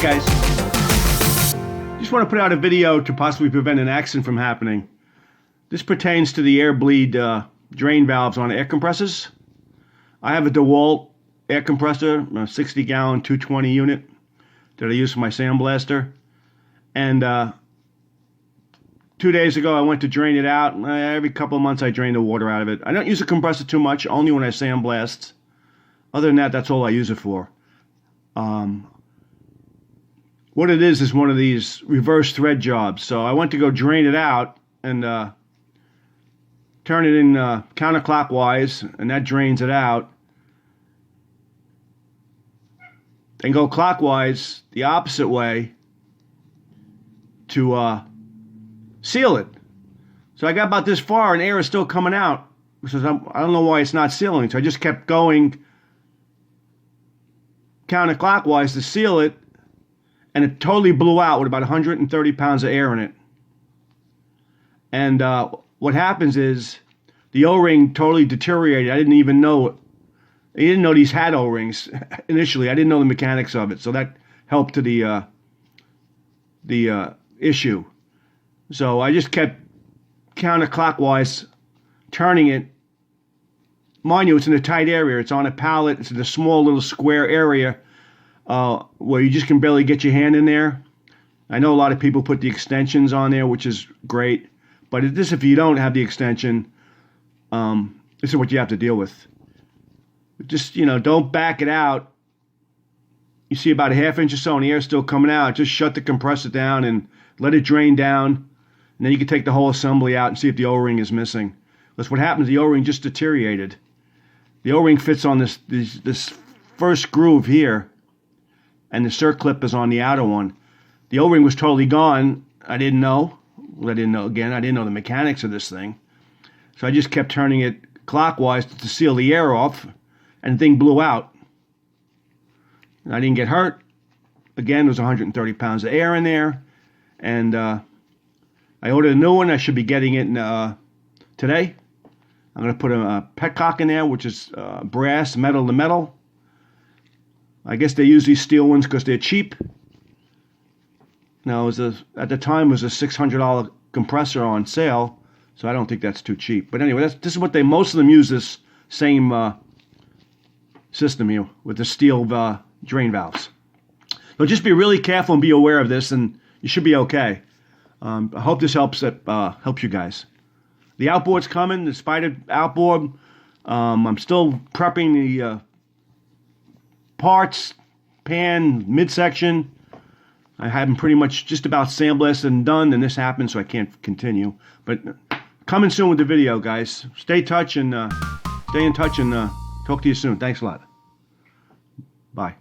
guys. Just want to put out a video to possibly prevent an accident from happening. This pertains to the air bleed drain valves on air compressors. I have a Dewalt air compressor, a 60-gallon 220 unit that I use for my sandblaster. And 2 days ago I went to drain it out. Every couple of months I drain the water out of it. I don't use a compressor too much, only when I sandblast. Other than that, that's all I use it for. What it is one of these reverse thread jobs. So I went to go drain it out and turn it in counterclockwise, and that drains it out. And go clockwise the opposite way to seal it. So I got about this far and air is still coming out. So I don't know why it's not sealing. So I just kept going counterclockwise to seal it, and it totally blew out with about 130 pounds of air in it. And what happens is the O-ring totally deteriorated. I didn't even know it. I didn't know these had O-rings initially. I didn't know the mechanics of it, so that helped to the issue. So I just kept counterclockwise turning it. Mind you, it's in a tight area. It's on a pallet. It's in a small little square area where you just can barely get your hand in there. I know a lot of people put the extensions on there, which is great. But if you don't have the extension, this is what you have to deal with. Just, don't back it out. You see about a ½ inch or so and the air's still coming out. Just shut the compressor down and let it drain down. And then you can take the whole assembly out and see if the O-ring is missing. That's what happens. The O-ring just deteriorated. The O-ring fits on this first groove here, and the circlip is on the outer one. The O-ring was totally gone. I didn't know. Well, I didn't know the mechanics of this thing. So I just kept turning it clockwise to seal the air off, and the thing blew out. And I didn't get hurt. Again, there was 130 pounds of air in there. And I ordered a new one. I should be getting it today. I'm going to put a petcock in there, which is brass, metal to metal. I guess they use these steel ones because they're cheap. Now, at the time, it was a $600 compressor on sale, so I don't think that's too cheap. But anyway, this is what most of them use, this same system here with the steel drain valves. So just be really careful and be aware of this, and you should be okay. I hope this helps you guys. The outboard's coming, the Spider outboard. I'm still prepping the parts, pan, midsection. I have them pretty much just about sandblasted and done, and this happened, so I can't continue. But coming soon with the video, guys. Stay in touch and talk to you soon. Thanks a lot. Bye.